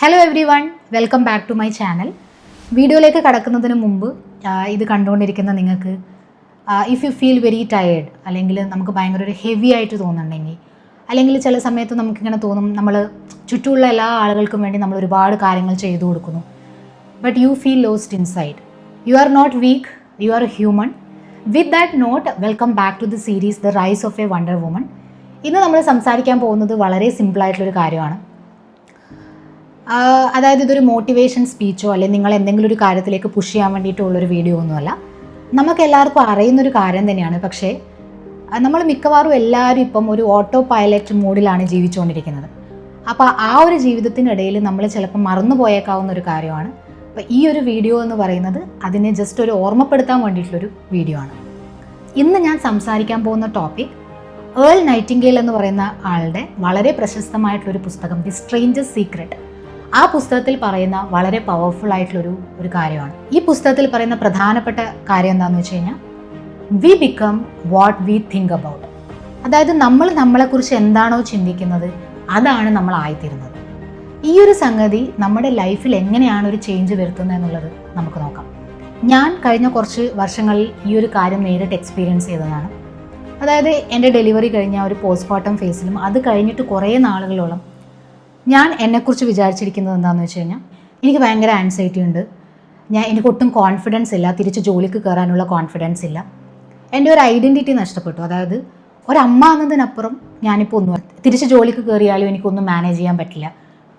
Hello everyone, welcome back to my channel. വീഡിയോയിലേക്ക് കടക്കുന്നതിന് മുമ്പ് ഇത് കണ്ടുകൊണ്ടിരിക്കുന്ന നിങ്ങൾക്ക് if you feel very tired, അല്ലെങ്കിൽ നമുക്ക് ഭയങ്കര ഒരു ഹെവി ആയിട്ട് തോന്നുന്നുണ്ടെങ്കിൽ, അല്ലെങ്കിൽ ചില സമയത്ത് നമുക്കിങ്ങനെ തോന്നും നമ്മൾ ചുറ്റുമുള്ള എല്ലാ ആളുകൾക്കും വേണ്ടി നമ്മൾ ഒരുപാട് കാര്യങ്ങൾ ചെയ്തു കൊടുക്കുന്നു, but you feel lost inside. You are not weak, you are human. With that note, welcome back to the series the rise of a wonder woman. ഇന്ന് നമ്മൾ സംസാരിക്കാൻ പോകുന്നത് വളരെ സിമ്പിളായിട്ടുള്ളൊരു കാര്യമാണ്. അതായത് ഇതൊരു മോട്ടിവേഷൻ സ്പീച്ചോ അല്ലെങ്കിൽ നിങ്ങൾ എന്തെങ്കിലും ഒരു കാര്യത്തിലേക്ക് പുഷ് ചെയ്യാൻ വേണ്ടിയിട്ടുള്ളൊരു വീഡിയോ ഒന്നുമല്ല. നമുക്ക് എല്ലാവർക്കും അറിയുന്നൊരു കാര്യം തന്നെയാണ്. പക്ഷേ നമ്മൾ മിക്കവാറും എല്ലാവരും ഇപ്പം ഒരു ഓട്ടോ പൈലറ്റ് മോഡിലാണ് ജീവിച്ചുകൊണ്ടിരിക്കുന്നത്. അപ്പോൾ ആ ഒരു ജീവിതത്തിനിടയിൽ നമ്മൾ ചിലപ്പോൾ മറന്നു പോയേക്കാവുന്ന ഒരു കാര്യമാണ്. അപ്പോൾ ഈ ഒരു വീഡിയോ എന്ന് പറയുന്നത് അതിനെ ജസ്റ്റ് ഒരു ഓർമ്മപ്പെടുത്താൻ വേണ്ടിയിട്ടുള്ളൊരു വീഡിയോ ആണ്. ഇന്ന് ഞാൻ സംസാരിക്കാൻ പോകുന്ന ടോപ്പിക് ഏൾ നൈറ്റിംഗേൽ എന്ന് പറയുന്ന ആളുടെ വളരെ പ്രശസ്തമായിട്ടുള്ളൊരു പുസ്തകം ദി സ്ട്രേഞ്ചസ് സീക്രട്ട്. ആ പുസ്തകത്തിൽ പറയുന്ന വളരെ പവർഫുൾ ആയിട്ടുള്ളൊരു കാര്യമാണ്. ഈ പുസ്തകത്തിൽ പറയുന്ന പ്രധാനപ്പെട്ട കാര്യം എന്താണെന്ന് വെച്ച് കഴിഞ്ഞാൽ, we become what we think about. അതായത് നമ്മൾ നമ്മളെക്കുറിച്ച് എന്താണോ ചിന്തിക്കുന്നത് അതാണ് നമ്മൾ ആയിത്തീരുന്നത്. ഈ ഒരു സംഗതി നമ്മുടെ ലൈഫിൽ എങ്ങനെയാണ് ഒരു ചേഞ്ച് വരുത്തുന്നത് എന്നുള്ളത് നമുക്ക് നോക്കാം. ഞാൻ കഴിഞ്ഞ കുറച്ച് വർഷങ്ങളിൽ ഈ ഒരു കാര്യം നേരിട്ട് എക്സ്പീരിയൻസ് ചെയ്തതാണ്. അതായത് എൻ്റെ ഡെലിവറി കഴിഞ്ഞ ഒരു പോസ്റ്റ്മോർട്ടം ഫേസിലും അത് കഴിഞ്ഞിട്ട് കുറേ നാളുകളോളം ഞാൻ എന്നെക്കുറിച്ച് വിചാരിച്ചിരിക്കുന്നത് എന്താണെന്ന് വെച്ച് കഴിഞ്ഞാൽ, എനിക്ക് ഭയങ്കര ആൻസൈറ്റി ഉണ്ട്, എനിക്ക് ഒട്ടും കോൺഫിഡൻസ് ഇല്ല, തിരിച്ച് ജോലിക്ക് കയറാനുള്ള കോൺഫിഡൻസ് ഇല്ല, എൻ്റെ ഒരു ഐഡൻറ്റിറ്റി നഷ്ടപ്പെട്ടു. അതായത് ഒരമ്മ എന്നതിനപ്പുറം ഞാനിപ്പോൾ ഒന്നും, തിരിച്ച് ജോലിക്ക് കയറിയാലും എനിക്കൊന്നും മാനേജ് ചെയ്യാൻ പറ്റില്ല,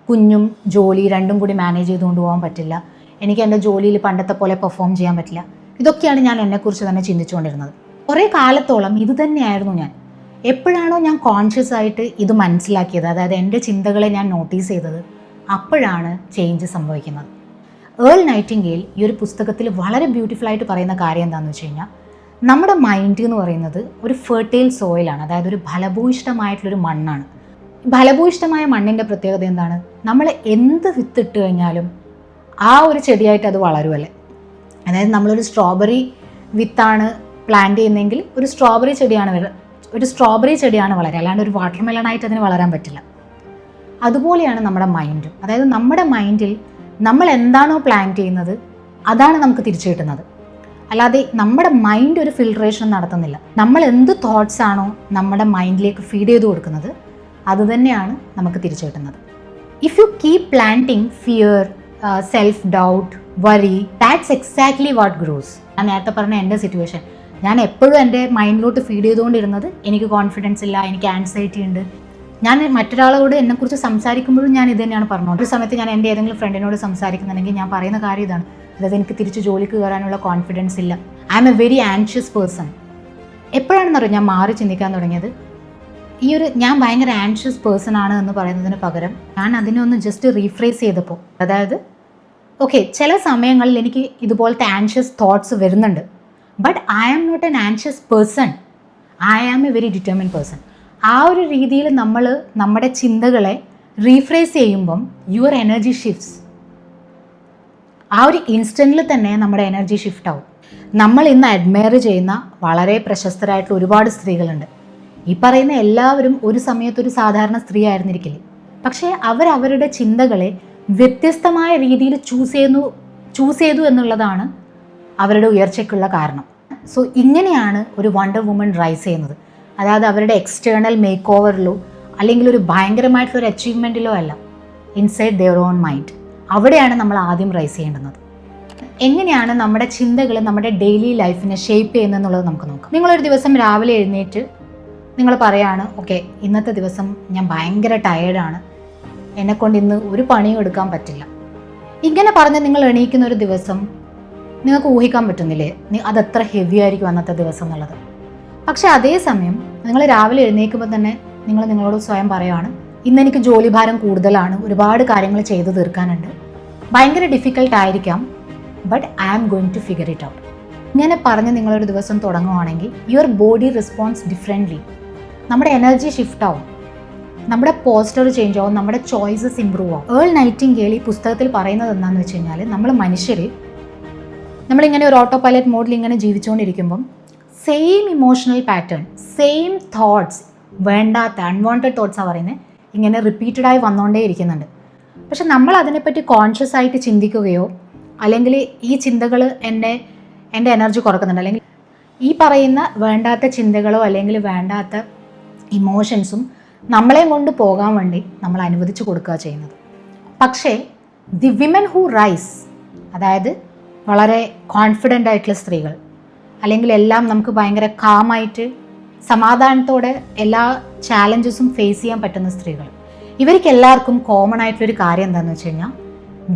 കുഞ്ഞും ജോലി രണ്ടും കൂടി മാനേജ് ചെയ്തുകൊണ്ട് പോകാൻ പറ്റില്ല, എനിക്ക് എൻ്റെ ജോലിയിൽ പണ്ടത്തെ പോലെ പെർഫോം ചെയ്യാൻ പറ്റില്ല. ഇതൊക്കെയാണ് ഞാൻ എന്നെക്കുറിച്ച് തന്നെ ചിന്തിച്ചുകൊണ്ടിരുന്നത്. കുറേ കാലത്തോളം ഇത് തന്നെയായിരുന്നു ഞാൻ. എപ്പോഴാണോ ഞാൻ കോൺഷ്യസ് ആയിട്ട് ഇത് മനസ്സിലാക്കിയത്, അതായത് എൻ്റെ ചിന്തകളെ ഞാൻ നോട്ടീസ് ചെയ്തത്, അപ്പോഴാണ് ചേഞ്ച് സംഭവിക്കുന്നത്. ഏൾ നൈറ്റിംഗേൽ ഈ ഒരു പുസ്തകത്തിൽ വളരെ ബ്യൂട്ടിഫുൾ ആയിട്ട് പറയുന്ന കാര്യം എന്താണെന്ന് വെച്ച് കഴിഞ്ഞാൽ, നമ്മുടെ മൈൻഡ് എന്ന് പറയുന്നത് ഒരു ഫെർട്ടൈൽ സോയിലാണ്, അതായത് ഒരു ഫലഭൂയിഷ്ടമായിട്ടുള്ളൊരു മണ്ണാണ്. ഫലഭൂയിഷ്ടമായ മണ്ണിൻ്റെ പ്രത്യേകത എന്താണ്? നമ്മൾ എന്ത് വിത്തിട്ട് കഴിഞ്ഞാലും ആ ഒരു ചെടിയായിട്ട് അത് വളരുമല്ലേ. അതായത് നമ്മളൊരു സ്ട്രോബെറി വിത്താണ് പ്ലാന്റ് ചെയ്യുന്നതെങ്കിൽ ഒരു സ്ട്രോബെറി ചെടിയാണ് വളരുക, അല്ലാണ്ട് ഒരു വാട്ടർ മെലണായിട്ട് അതിന് വളരാൻ പറ്റില്ല. അതുപോലെയാണ് നമ്മുടെ മൈൻഡും. അതായത് നമ്മുടെ മൈൻഡിൽ നമ്മൾ എന്താണോ പ്ലാൻ ചെയ്യുന്നത് അതാണ് നമുക്ക് തിരിച്ചു കിട്ടുന്നത്. അല്ലാതെ നമ്മുടെ മൈൻഡ് ഒരു ഫിൽട്രേഷൻ നടത്തുന്നില്ല. നമ്മൾ എന്ത് തോട്ട്സ് ആണോ നമ്മുടെ മൈൻഡിലേക്ക് ഫീഡ് ചെയ്ത് കൊടുക്കുന്നത് അത് തന്നെയാണ് നമുക്ക് തിരിച്ചു കിട്ടുന്നത്. If you keep planting fear, self doubt, worry, that's exactly what gross. ഞാൻ നേരത്തെ പറഞ്ഞ എൻ്റെ സിറ്റുവേഷൻ, ഞാൻ എപ്പോഴും എൻ്റെ മൈൻഡിലോട്ട് ഫീഡ് ചെയ്തുകൊണ്ടിരുന്നത് എനിക്ക് കോൺഫിഡൻസ് ഇല്ല, എനിക്ക് ആൻസൈറ്റി ഉണ്ട്. ഞാൻ മറ്റൊരാളോട് എന്നെക്കുറിച്ച് സംസാരിക്കുമ്പോഴും ഞാൻ ഇത് തന്നെയാണ് പറഞ്ഞത്. ഒരു സമയത്ത് ഞാൻ എൻ്റെ ഏതെങ്കിലും ഫ്രണ്ടിനോട് സംസാരിക്കുന്നുണ്ടെങ്കിൽ ഞാൻ പറയുന്ന കാര്യം ഇതാണ്, അതായത് എനിക്ക് തിരിച്ച് ജോലിക്ക് കയറാനുള്ള കോൺഫിഡൻസ് ഇല്ല, I am a very anxious person. എപ്പോഴാണെന്നറിയാം ഞാൻ മാറി ചിന്തിക്കാൻ തുടങ്ങിയത്? ഞാൻ ഭയങ്കര ആൻഷ്യസ് പേഴ്സൺ ആണ് എന്ന് പറയുന്നതിന് പകരം ഞാൻ അതിനെ ഒന്ന് ജസ്റ്റ് റീഫ്രേസ് ചെയ്തപ്പോൾ, അതായത് ഓക്കെ, ചില സമയങ്ങളിൽ എനിക്ക് ഇതുപോലത്തെ ആൻഷ്യസ് തോട്ട്സ് വരുന്നുണ്ട്, but I am not an anxious person, I am a very determined person. ആ ഒരു രീതിയിൽ നമ്മൾ നമ്മുടെ ചിന്തകളെ റീഫ്രേസ് ചെയ്യുമ്പം യുവർ എനർജി ഷിഫ്റ്റ്സ്. ആ ഒരു ഇൻസ്റ്റൻറ്റിൽ തന്നെ നമ്മുടെ എനർജി ഷിഫ്റ്റ് ആവും. നമ്മൾ ഇന്ന് അഡ്മയർ ചെയ്യുന്ന വളരെ പ്രശസ്തരായിട്ടുള്ള ഒരുപാട് സ്ത്രീകളുണ്ട്. ഈ പറയുന്ന എല്ലാവരും ഒരു സമയത്തൊരു സാധാരണ സ്ത്രീ ആയിരുന്നിരിക്കില്ലേ, പക്ഷേ അവരവരുടെ ചിന്തകളെ വ്യത്യസ്തമായ രീതിയിൽ ചൂസ് ചെയ്തു എന്നുള്ളതാണ് അവരുടെ ഉയർച്ചയ്ക്കുള്ള കാരണം. സോ ഇങ്ങനെയാണ് ഒരു വണ്ടർ വുമൺ റൈസ് ചെയ്യുന്നത്. അതായത് അവരുടെ എക്സ്റ്റേണൽ മേക്ക് ഓവറിലോ അല്ലെങ്കിൽ ഒരു ഭയങ്കരമായിട്ടുള്ളൊരു അച്ചീവ്മെൻറ്റിലോ അല്ല, ഇൻസൈഡ് ദെയർ ഓൺ മൈൻഡ്. അവിടെയാണ് നമ്മൾ ആദ്യം റൈസ് ചെയ്യേണ്ടുന്നത്. എങ്ങനെയാണ് നമ്മുടെ ചിന്തകൾ നമ്മുടെ ഡെയിലി ലൈഫിനെ ഷേപ്പ് ചെയ്യുന്നതെന്നുള്ളത് നമുക്ക് നോക്കാം. നിങ്ങളൊരു ദിവസം രാവിലെ എഴുന്നേറ്റ് നിങ്ങൾ പറയാണ്, ഓക്കെ, ഇന്നത്തെ ദിവസം ഞാൻ ഭയങ്കര ടയേർഡാണ്, എന്നെക്കൊണ്ട് ഇന്ന് ഒരു പണിയും എടുക്കാൻ പറ്റില്ല. ഇങ്ങനെ പറഞ്ഞ് നിങ്ങൾ എണീക്കുന്ന ഒരു ദിവസം നിങ്ങൾക്ക് ഊഹിക്കാൻ പറ്റുന്നില്ലേ അതെത്ര ഹെവി ആയിരിക്കും അന്നത്തെ ദിവസം എന്നുള്ളത്. പക്ഷേ അതേസമയം നിങ്ങൾ രാവിലെ എഴുന്നേൽക്കുമ്പോൾ തന്നെ നിങ്ങൾ നിങ്ങളോട് സ്വയം പറയുകയാണ്, ഇന്നെനിക്ക് ജോലിഭാരം കൂടുതലാണ്, ഒരുപാട് കാര്യങ്ങൾ ചെയ്തു തീർക്കാനുണ്ട്, ഭയങ്കര ഡിഫിക്കൽട്ട് ആയിരിക്കാം, but I am going to figure it out. ഇങ്ങനെ പറഞ്ഞ് നിങ്ങളൊരു ദിവസം തുടങ്ങുവാണെങ്കിൽ യുവർ ബോഡി റെസ്പോൺസ് ഡിഫറെൻ്റ്ലി. നമ്മുടെ എനർജി ഷിഫ്റ്റ് ആവും, നമ്മുടെ പോസ്റ്റർ ചേഞ്ച് ആവും, നമ്മുടെ ചോയ്സസ് ഇമ്പ്രൂവ് ആവും. ഏൾ നൈറ്റിംഗേൽ ഈ പുസ്തകത്തിൽ പറയുന്നത് എന്താണെന്ന് വെച്ച് കഴിഞ്ഞാൽ, നമ്മളിങ്ങനെ ഒരു ഓട്ടോ പൈലറ്റ് മോഡിൽ ഇങ്ങനെ ജീവിച്ചുകൊണ്ടിരിക്കുമ്പം same emotional pattern, same thoughts, വേണ്ടാത്ത അൺവാണ്ടഡ് തോട്ട്സാണ് പറയുന്നത്, ഇങ്ങനെ റിപ്പീറ്റഡായി വന്നുകൊണ്ടേ ഇരിക്കുന്നുണ്ട്. പക്ഷെ നമ്മൾ അതിനെപ്പറ്റി കോൺഷ്യസ് ആയിട്ട് ചിന്തിക്കുകയോ അല്ലെങ്കിൽ ഈ ചിന്തകൾ എൻ്റെ എനർജി കുറക്കുന്നുണ്ട്, അല്ലെങ്കിൽ ഈ പറയുന്ന വേണ്ടാത്ത ചിന്തകളോ അല്ലെങ്കിൽ വേണ്ടാത്ത ഇമോഷൻസും നമ്മളെ കൊണ്ട് പോകാൻ വേണ്ടി നമ്മൾ അനുവദിച്ചു കൊടുക്കുക ചെയ്യുന്നത്. പക്ഷേ ദി വിമൻ ഹൂ റൈസ്, അതായത് വളരെ കോൺഫിഡൻ്റ് ആയിട്ടുള്ള സ്ത്രീകൾ, അല്ലെങ്കിൽ എല്ലാം നമുക്ക് ഭയങ്കര കാമായിട്ട് സമാധാനത്തോടെ എല്ലാ ചാലഞ്ചസും ഫേസ് ചെയ്യാൻ പറ്റുന്ന സ്ത്രീകൾ, ഇവർക്ക് എല്ലാവർക്കും കോമൺ ആയിട്ടുള്ളൊരു കാര്യം എന്താണെന്ന് വെച്ച് കഴിഞ്ഞാൽ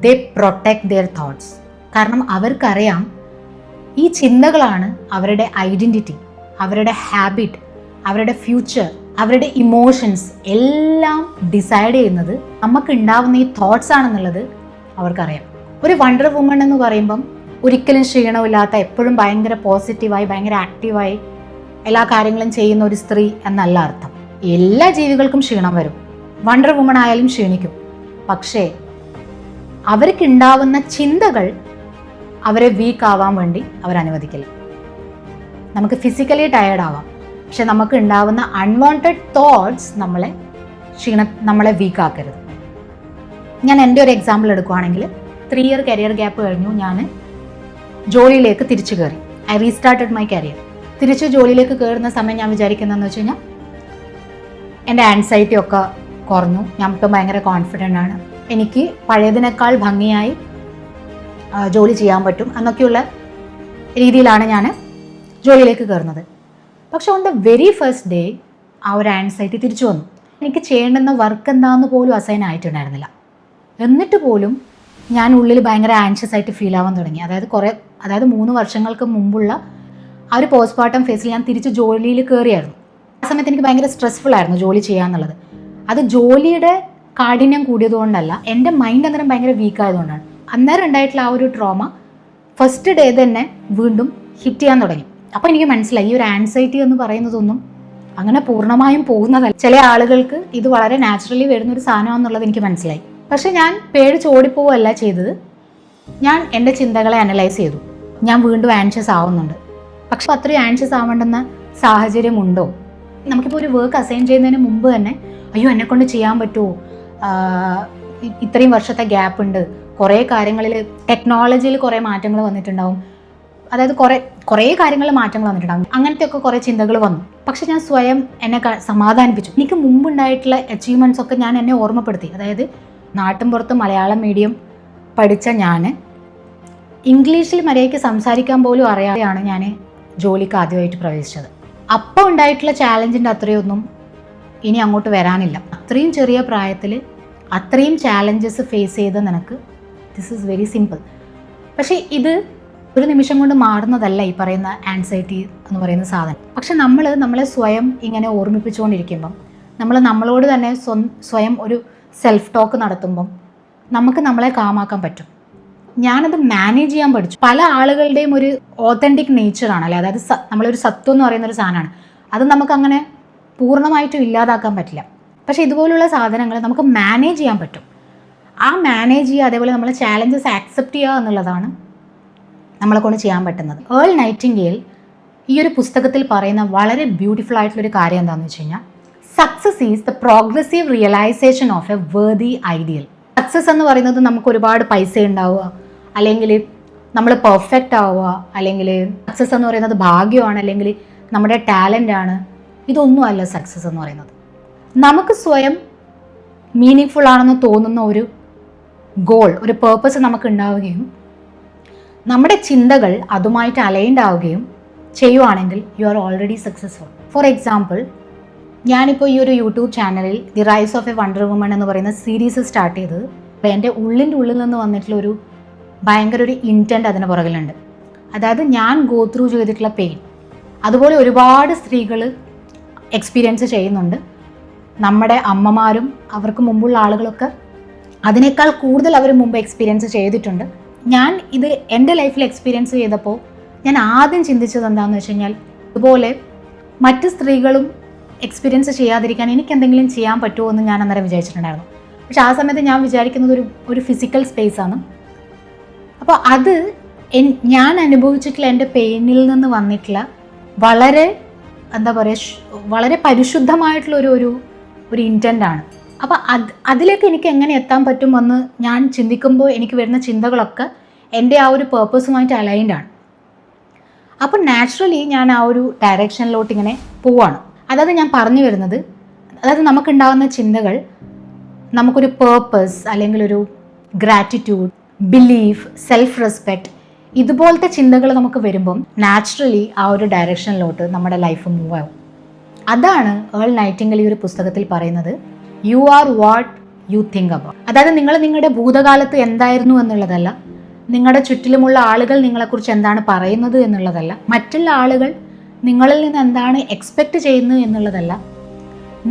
ദേ പ്രൊട്ടക്ട് ദെയർ തോട്ട്സ്. കാരണം അവർക്കറിയാം ഈ ചിന്തകളാണ് അവരുടെ ഐഡൻറ്റിറ്റി, അവരുടെ ഹാബിറ്റ്, അവരുടെ ഫ്യൂച്ചർ, അവരുടെ ഇമോഷൻസ് എല്ലാം ഡിസൈഡ് ചെയ്യുന്നത് നമുക്ക് ഉണ്ടാവുന്ന ഈ തോട്ട്സ് ആണെന്നുള്ളത് അവർക്കറിയാം. ഒരു വണ്ടർ വുമൺ എന്ന് പറയുമ്പം ഒരിക്കലും ക്ഷീണമില്ലാത്ത, എപ്പോഴും ഭയങ്കര പോസിറ്റീവായി ഭയങ്കര ആക്റ്റീവായി എല്ലാ കാര്യങ്ങളും ചെയ്യുന്ന ഒരു സ്ത്രീ എന്നല്ല അർത്ഥം. എല്ലാ ജീവികൾക്കും ക്ഷീണം വരും, വണ്ടർ വുമൺ ആയാലും ക്ഷീണിക്കും. പക്ഷേ അവർക്കുണ്ടാവുന്ന ചിന്തകൾ അവരെ വീക്ക് ആവാൻ വേണ്ടി അവരനുവദിക്കില്ല. നമുക്ക് ഫിസിക്കലി ടയേർഡ് ആവാം, പക്ഷെ നമുക്ക് ഉണ്ടാവുന്ന അൺവാണ്ടഡ് തോട്ട്സ് നമ്മളെ വീക്കാക്കരുത്. ഞാൻ എൻ്റെ ഒരു എക്സാമ്പിൾ എടുക്കുകയാണെങ്കിൽ 3 ഇയർ കരിയർ ഗ്യാപ്പ് കഴിഞ്ഞു, ഞാൻ ജോലിയിലേക്ക് തിരിച്ചു കയറി. I restarted my career. തിരിച്ച് ജോലിയിലേക്ക് കയറുന്ന സമയം ഞാൻ വിചാരിക്കുന്നതെന്ന് വെച്ച് കഴിഞ്ഞാൽ എൻ്റെ ആൻസൈറ്റി ഒക്കെ കുറഞ്ഞു, ഞാൻ ഇപ്പം ഭയങ്കര കോൺഫിഡൻ്റ് ആണ്, എനിക്ക് പഴയതിനേക്കാൾ ഭംഗിയായി ജോലി ചെയ്യാൻ പറ്റും എന്നൊക്കെയുള്ള രീതിയിലാണ് ഞാൻ ജോലിയിലേക്ക് കയറുന്നത്. പക്ഷെ on the very first day ആ ഒരു ആൻസൈറ്റി തിരിച്ചു വന്നു. എനിക്ക് ചെയ്യേണ്ടുന്ന വർക്ക് എന്താണെന്ന് പോലും അസൈൻ ആയിട്ടുണ്ടായിരുന്നില്ല. എന്നിട്ട് പോലും ഞാൻ ഉള്ളിൽ ഭയങ്കര ആൻഷ്യസ് ആയിട്ട് ഫീൽ ആവാൻ തുടങ്ങി. അതായത് 3 വർഷങ്ങൾക്ക് മുമ്പുള്ള ആ ഒരു പോസ്റ്റ്മോർട്ടം ഫേസിൽ ഞാൻ തിരിച്ച് ജോലിയിൽ കയറിയായിരുന്നു. ആ സമയത്ത് എനിക്ക് ഭയങ്കര സ്ട്രെസ്ഫുൾ ആയിരുന്നു ജോലി ചെയ്യാന്നുള്ളത്. അത് ജോലിയുടെ കാഠിന്യം കൂടിയതുകൊണ്ടല്ല, എൻ്റെ മൈൻഡ് അന്നേരം ഭയങ്കര വീക്കായതുകൊണ്ടാണ്. അന്നേരം ഉണ്ടായിട്ടുള്ള ആ ഒരു ട്രോമ ഫസ്റ്റ് ഡേ തന്നെ വീണ്ടും ഹിറ്റ് ചെയ്യാൻ തുടങ്ങി. അപ്പോൾ എനിക്ക് മനസ്സിലായി ഈ ഒരു ആൻസൈറ്റി എന്ന് പറയുന്നതൊന്നും അങ്ങനെ പൂർണ്ണമായും പോകുന്നതല്ല. ചില ആളുകൾക്ക് ഇത് വളരെ നാച്ചുറലി വരുന്നൊരു സാധനമാണെന്നുള്ളത് എനിക്ക് മനസ്സിലായി. പക്ഷെ ഞാൻ പേടിച്ച് ഓടിപ്പോവുകയല്ല ചെയ്തത്. ഞാൻ എൻ്റെ ചിന്തകളെ അനലൈസ് ചെയ്തു. ഞാൻ വീണ്ടും ആൻഷ്യസ് ആവുന്നുണ്ട്, പക്ഷെ അത്രയും ആൻഷ്യസ് ആവേണ്ടുന്ന സാഹചര്യമുണ്ടോ? നമുക്കിപ്പോൾ ഒരു വർക്ക് അസൈൻ ചെയ്യുന്നതിന് മുമ്പ് തന്നെ അയ്യോ എന്നെക്കൊണ്ട് ചെയ്യാൻ പറ്റുമോ, ഇത്രയും വർഷത്തെ ഗ്യാപ്പ് ഉണ്ട്, കുറേ കാര്യങ്ങളിൽ ടെക്നോളജിയിൽ കുറേ മാറ്റങ്ങൾ വന്നിട്ടുണ്ടാവും, അതായത് കുറേ കാര്യങ്ങളിൽ മാറ്റങ്ങൾ വന്നിട്ടുണ്ടാകും, അങ്ങനത്തെയൊക്കെ കുറേ ചിന്തകൾ വന്നു. പക്ഷെ ഞാൻ സ്വയം എന്നെ സമാധാനിപ്പിച്ചു. എനിക്ക് മുമ്പുണ്ടായിട്ടുള്ള അച്ചീവ്മെൻറ്റ്സ് ഒക്കെ ഞാൻ എന്നെ ഓർമ്മപ്പെടുത്തി. അതായത് നാട്ടിൻപുറത്ത് മലയാളം മീഡിയം പഠിച്ച ഞാൻ ഇംഗ്ലീഷിൽ മര്യാദയ്ക്ക് സംസാരിക്കാൻ പോലും അറിയാതെയാണ് ഞാൻ ജോലിക്ക് ആദ്യമായിട്ട് പ്രവേശിച്ചത്. അപ്പോൾ ഉണ്ടായിട്ടുള്ള ചാലഞ്ചിൻ്റെ അത്രയൊന്നും ഇനി അങ്ങോട്ട് വരാനില്ല. അത്രയും ചെറിയ പ്രായത്തിൽ അത്രയും ചാലഞ്ചസ് ഫേസ് ചെയ്ത് നിനക്ക് ദിസ് ഈസ് വെരി സിമ്പിൾ. പക്ഷേ ഇത് ഒരു നിമിഷം കൊണ്ട് മാറുന്നതല്ല ഈ പറയുന്ന ആൻസൈറ്റി എന്ന് പറയുന്ന സാധനം. പക്ഷെ നമ്മളെ സ്വയം ഇങ്ങനെ ഓർമ്മിപ്പിച്ചുകൊണ്ടിരിക്കുമ്പം, നമ്മളോട് തന്നെ സ്വയം ഒരു സെൽഫ് ടോക്ക് നടത്തുമ്പം നമുക്ക് നമ്മളെ കാമാക്കാൻ പറ്റും. ഞാനത് മാനേജ് ചെയ്യാൻ പഠിച്ചു. പല ആളുകളുടെയും ഒരു ഓതൻറ്റിക് നേച്ചറാണ് അല്ലേ, അതായത് നമ്മളൊരു സത്വം എന്ന് പറയുന്നൊരു സാധനമാണ്. അത് നമുക്കങ്ങനെ പൂർണ്ണമായിട്ടും ഇല്ലാതാക്കാൻ പറ്റില്ല. പക്ഷേ ഇതുപോലുള്ള സാധനങ്ങൾ നമുക്ക് മാനേജ് ചെയ്യാൻ പറ്റും. ആ മാനേജ് ചെയ്യുക, അതേപോലെ നമ്മൾ ചാലഞ്ചസ് ആക്സെപ്റ്റ് ചെയ്യുക എന്നുള്ളതാണ് നമ്മളെ കൊണ്ട് ചെയ്യാൻ പറ്റുന്നത്. ഏൾ നൈറ്റിംഗേൽ ഈ ഒരു പുസ്തകത്തിൽ പറയുന്ന വളരെ ബ്യൂട്ടിഫുൾ ആയിട്ടുള്ളൊരു കാര്യം എന്താണെന്ന് വെച്ച് കഴിഞ്ഞാൽ, success is the progressive realization of a worthy ideal. Success എന്ന് പറയുന്നത് നമുക്ക് ഒരുപാട് പൈസ ഉണ്ടാവുക, അല്ലെങ്കിൽ നമ്മൾ പെർഫെക്റ്റ് ആവുക, അല്ലെങ്കിൽ സക്സസ് എന്ന് പറയുന്നത് ഭാഗ്യമാണ്, അല്ലെങ്കിൽ നമ്മുടെ ടാലൻ്റ് ആണ്. ഇതൊന്നും അല്ല സക്സസ് എന്ന് പറയുന്നത്. നമുക്ക് സ്വയം മീനിങ് ഫുൾ ആണെന്ന് തോന്നുന്ന ഒരു ഗോൾ, ഒരു പേർപ്പസ് നമുക്ക് ഉണ്ടാവുകയും നമ്മുടെ ചിന്തകൾ അതുമായിട്ട് അലൈൻഡ് ആവുകയും ചെയ്യുവാണെങ്കിൽ you are already successful. For example, ഞാനിപ്പോൾ ഈ ഒരു യൂട്യൂബ് ചാനലിൽ the rice of a wonder woman എന്ന് പറയുന്ന സീരീസ് സ്റ്റാർട്ട് ചെയ്തത് എൻ്റെ ഉള്ളിൽ നിന്ന് വന്നിട്ടുള്ള ഒരു ഭയങ്കര ഒരു ഇൻറ്റൻറ്റ് അതിന് പുറകിലുണ്ട്. അതായത് ഞാൻ ഗോ ത്രൂ ചെയ്തിട്ടുള്ള പെയിൻ അതുപോലെ ഒരുപാട് സ്ത്രീകൾ എക്സ്പീരിയൻസ് ചെയ്യുന്നുണ്ട്. നമ്മുടെ അമ്മമാരും അവർക്ക് മുമ്പുള്ള ആളുകളൊക്കെ അതിനേക്കാൾ കൂടുതൽ അവർ മുമ്പ് എക്സ്പീരിയൻസ് ചെയ്തിട്ടുണ്ട്. ഞാൻ ഇത് എൻ്റെ ലൈഫിൽ എക്സ്പീരിയൻസ് ചെയ്തപ്പോൾ ഞാൻ ആദ്യം ചിന്തിച്ചത് എന്താണെന്ന് വെച്ച് കഴിഞ്ഞാൽ, ഇതുപോലെ മറ്റ് സ്ത്രീകളും എക്സ്പീരിയൻസ് ചെയ്യാതിരിക്കാൻ എനിക്ക് എന്തെങ്കിലും ചെയ്യാൻ പറ്റുമോ എന്ന് ഞാൻ അന്നേരം വിചാരിച്ചിട്ടുണ്ടായിരുന്നു. പക്ഷെ ആ സമയത്ത് ഞാൻ വിചാരിക്കുന്നത് ഒരു ഫിസിക്കൽ സ്പേസാണ്. അപ്പോൾ അത് ഞാൻ അനുഭവിച്ചിട്ടുള്ള എൻ്റെ പെയിനിൽ നിന്ന് വന്നിട്ടുള്ള വളരെ എന്താ പറയുക, വളരെ പരിശുദ്ധമായിട്ടുള്ള ഒരു ഇൻറ്റൻ്റാണ്. അപ്പോൾ അതിലേക്ക് എനിക്ക് എങ്ങനെ എത്താൻ പറ്റുമെന്ന് ഞാൻ ചിന്തിക്കുമ്പോൾ എനിക്ക് വരുന്ന ചിന്തകളൊക്കെ എൻ്റെ ആ ഒരു പേർപ്പസുമായിട്ട് അലൈൻഡ് ആണ്. അപ്പോൾ നാച്ചുറലി ഞാൻ ആ ഒരു ഡയറക്ഷനിലോട്ട് ഇങ്ങനെ പോവാണ്. അതായത് ഞാൻ പറഞ്ഞു വരുന്നത്, അതായത് നമുക്കുണ്ടാകുന്ന ചിന്തകൾ നമുക്കൊരു പേർപ്പസ് അല്ലെങ്കിൽ ഒരു ഗ്രാറ്റിറ്റ്യൂഡ്, ബിലീഫ്, സെൽഫ് റെസ്പെക്റ്റ് ഇതുപോലത്തെ ചിന്തകൾ നമുക്ക് വരുമ്പം നാച്ചുറലി ആ ഒരു ഡയറക്ഷനിലോട്ട് നമ്മുടെ ലൈഫ് മൂവ് ആവും. അതാണ് ഏൾ നൈറ്റിംഗേൽ ഈ ഒരു പുസ്തകത്തിൽ പറയുന്നത്, you are what you think about. അതായത് നിങ്ങൾ നിങ്ങളുടെ ഭൂതകാലത്ത് എന്തായിരുന്നു എന്നുള്ളതല്ല, നിങ്ങളുടെ ചുറ്റിലുമുള്ള ആളുകൾ നിങ്ങളെക്കുറിച്ച് എന്താണ് പറയുന്നത് എന്നുള്ളതല്ല, മറ്റുള്ള ആളുകൾ നിങ്ങളിൽ നിന്ന് എന്താണ് എക്സ്പെക്റ്റ് ചെയ്യുന്നത് എന്നുള്ളതല്ല,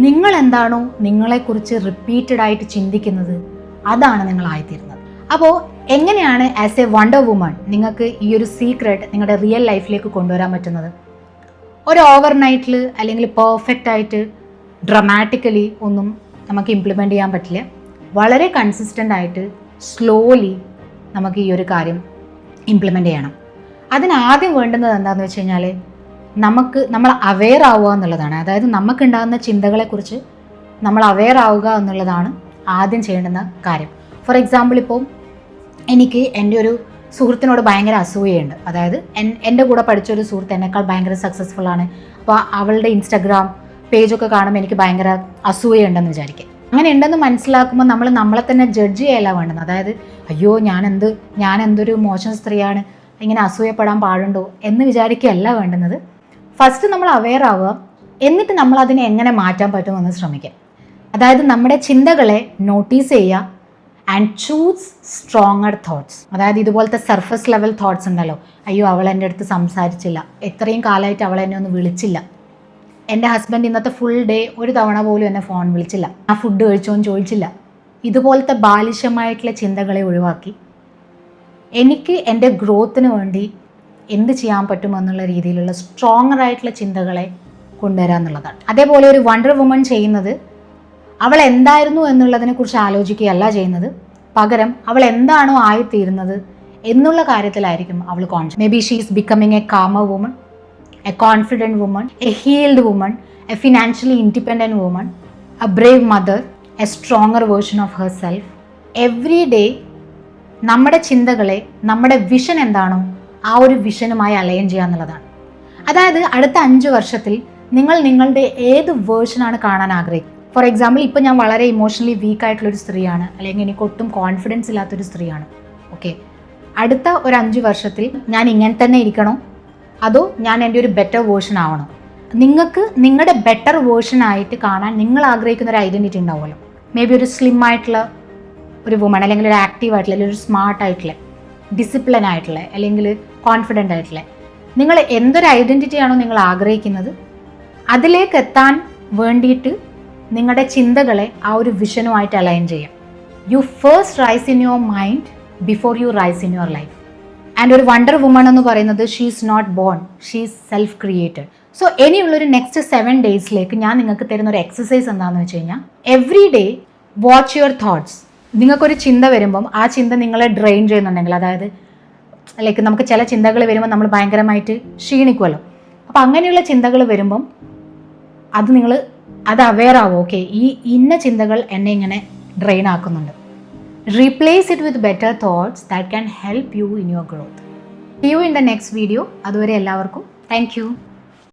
നിങ്ങൾ എന്താണോ നിങ്ങളെക്കുറിച്ച് റിപ്പീറ്റഡ് ആയിട്ട് ചിന്തിക്കുന്നത് അതാണ് നിങ്ങളായിത്തീരുന്നത്. അപ്പോൾ എങ്ങനെയാണ് ആസ് എ വണ്ടർ വുമൺ നിങ്ങൾക്ക് ഈ ഒരു സീക്രട്ട് നിങ്ങളുടെ റിയൽ ലൈഫിലേക്ക് കൊണ്ടുവരാൻ പറ്റുന്നത്? ഒരു ഓവർ നൈറ്റിൽ അല്ലെങ്കിൽ പെർഫെക്റ്റ് ആയിട്ട് ഡ്രമാറ്റിക്കലി ഒന്നും നമുക്ക് ഇംപ്ലിമെൻ്റ് ചെയ്യാൻ പറ്റില്ല. വളരെ കൺസിസ്റ്റൻ്റ് ആയിട്ട് സ്ലോലി നമുക്ക് ഈ ഒരു കാര്യം ഇംപ്ലിമെൻ്റ് ചെയ്യണം. അതിനാദ്യം വേണ്ടുന്നത് എന്താണെന്ന് വെച്ച് കഴിഞ്ഞാൽ നമ്മൾ അവെയർ ആവുക എന്നുള്ളതാണ്. അതായത് നമുക്കുണ്ടാകുന്ന ചിന്തകളെക്കുറിച്ച് നമ്മൾ അവെയർ ആവുക എന്നുള്ളതാണ് ആദ്യം ചെയ്യേണ്ടുന്ന കാര്യം. ഫോർ എക്സാമ്പിൾ, ഇപ്പോൾ എനിക്ക് എൻ്റെ ഒരു സുഹൃത്തിനോട് ഭയങ്കര അസൂയയുണ്ട്. അതായത് എൻ്റെ കൂടെ പഠിച്ചൊരു സുഹൃത്ത് എന്നെക്കാൾ ഭയങ്കര സക്സസ്ഫുൾ ആണ്. അപ്പോൾ അവളുടെ ഇൻസ്റ്റാഗ്രാം പേജൊക്കെ കാണുമ്പോൾ എനിക്ക് ഭയങ്കര അസൂയുണ്ടെന്ന് വിചാരിക്കുക. അങ്ങനെ ഉണ്ടെന്ന് മനസ്സിലാക്കുമ്പോൾ നമ്മൾ നമ്മളെ തന്നെ ജഡ്ജ് ചെയ്യല്ല വേണ്ടത്. അതായത് അയ്യോ ഞാൻ എന്തൊരു മോശം സ്ത്രീയാണ്, ഇങ്ങനെ അസൂയപ്പെടാൻ പാടുണ്ടോ എന്ന് വിചാരിക്കുകയല്ല വേണ്ടുന്നത്. ഫസ്റ്റ് നമ്മൾ അവെയർ ആവുക, എന്നിട്ട് നമ്മൾ അതിനെ എങ്ങനെ മാറ്റാൻ പറ്റുമെന്ന് ശ്രമിക്കുക. അതായത് നമ്മുടെ ചിന്തകളെ നോട്ടീസ് ചെയ്യുക ആൻഡ് ചൂസ് സ്ട്രോങ്ങർ തോട്ട്സ്. അതായത് ഇതുപോലത്തെ സർഫസ് ലെവൽ തോട്ട്സ് ഉണ്ടല്ലോ, അയ്യോ അവൾ എൻ്റെ അടുത്ത് സംസാരിച്ചില്ല, എത്രയും കാലമായിട്ട് അവൾ എന്നെ ഒന്ന് വിളിച്ചില്ല, എൻ്റെ ഹസ്ബൻഡ് ഇന്നത്തെ ഫുൾ ഡേ ഒരു തവണ പോലും എന്നെ ഫോൺ വിളിച്ചില്ല, ആ ഫുഡ് കഴിച്ചോന്ന് ചോദിച്ചില്ല. ഇതുപോലത്തെ ബാലിശമായിട്ടുള്ള ചിന്തകളെ ഒഴിവാക്കി എനിക്ക് എൻ്റെ ഗ്രോത്തിന് വേണ്ടി എന്ത് ചെയ്യാൻ പറ്റുമെന്നുള്ള രീതിയിലുള്ള സ്ട്രോങ്ങർ ആയിട്ടുള്ള ചിന്തകളെ കൊണ്ടുവരിക എന്നുള്ളതാണ്. അതേപോലെ ഒരു വണ്ടർ വുമൺ ചെയ്യുന്നത് അവൾ എന്തായിരുന്നു എന്നുള്ളതിനെക്കുറിച്ച് ആലോചിക്കുകയല്ല ചെയ്യുന്നത്, പകരം അവൾ എന്താണോ ആയിത്തീരുന്നത് എന്നുള്ള കാര്യത്തിലായിരിക്കും അവൾ conscious. May be she is becoming A calmer woman, A confident woman, A healed woman, A financially independent woman, A Brave mother, A stronger version of her self. Every day നമ്മുടെ ചിന്തകളെ, നമ്മുടെ വിഷൻ എന്താണോ ആ ഒരു വിഷനുമായി align ചെയ്യുക എന്നുള്ളതാണ്. അതായത് അടുത്ത 5 വർഷത്തിൽ നിങ്ങൾ നിങ്ങളുടെ ഏത് വേർഷനാണ് കാണാൻ ആഗ്രഹിക്കുന്നത്? ഫോർ എക്സാമ്പിൾ, ഇപ്പോൾ ഞാൻ വളരെ ഇമോഷണലി വീക്കായിട്ടുള്ളൊരു സ്ത്രീയാണ്, അല്ലെങ്കിൽ എനിക്ക് ഒട്ടും കോൺഫിഡൻസ് ഇല്ലാത്തൊരു സ്ത്രീയാണ്. ഓക്കെ, അടുത്ത ഒരു 5 വർഷത്തിൽ ഞാൻ ഇങ്ങനെ തന്നെ ഇരിക്കണോ, അതോ ഞാൻ എൻ്റെ ഒരു ബെറ്റർ വേർഷൻ ആവണോ? നിങ്ങൾക്ക് നിങ്ങളുടെ ബെറ്റർ വേർഷനായിട്ട് കാണാൻ നിങ്ങൾ ആഗ്രഹിക്കുന്ന ഒരു ഐഡൻറ്റിറ്റി ഉണ്ടാവുമല്ലോ. മേ ബി ഒരു സ്ലിം ആയിട്ടുള്ള ഒരു വുമൺ, അല്ലെങ്കിൽ ഒരു ആക്റ്റീവ് ആയിട്ടുള്ള, അല്ലെങ്കിൽ ഒരു സ്മാർട്ട് ആയിട്ടുള്ള, ഡിസിപ്ലിൻ ആയിട്ടുള്ള, അല്ലെങ്കിൽ കോൺഫിഡൻ്റ് ആയിട്ടുള്ള, നിങ്ങൾ എന്തൊരു ഐഡൻറ്റിറ്റിയാണോ നിങ്ങൾ ആഗ്രഹിക്കുന്നത് അതിലേക്ക് എത്താൻ വേണ്ടിയിട്ട് നിങ്ങളുടെ ചിന്തകളെ ആ ഒരു വിഷനുമായിട്ട് അലൈൻ ചെയ്യാം. You first rise in your mind before you rise in your life. And ഒരു വണ്ടർ വുമൺ എന്ന് പറയുന്നത് she is not born, she is self created. So ഇനിയുള്ളൊരു നെക്സ്റ്റ് 7 ഡേയ്സിലേക്ക് ഞാൻ നിങ്ങൾക്ക് തരുന്ന ഒരു എക്സസൈസ് എന്താണെന്ന് വെച്ച് കഴിഞ്ഞാൽ, every day watch your thoughts. നിങ്ങൾക്കൊരു ചിന്ത വരുമ്പം ആ ചിന്ത നിങ്ങളെ ഡ്രെയിൻ ചെയ്യുന്നുണ്ടെങ്കിൽ, അതായത് ലൈക്ക് നമുക്ക് ചില ചിന്തകൾ വരുമ്പോൾ നമ്മൾ ഭയങ്കരമായിട്ട് ക്ഷീണിക്കുമല്ലോ, അപ്പോൾ അങ്ങനെയുള്ള ചിന്തകൾ വരുമ്പം അത് അവെയർ ആവും. ഓക്കെ, ഈ ഇന്ന ചിന്തകൾ എന്നെ ഇങ്ങനെ ഡ്രെയിൻ ആക്കുന്നുണ്ട്. Replace it with better thoughts that can help you in your growth. See you in the next video. അതുവരെ എല്ലാവർക്കും താങ്ക് യു.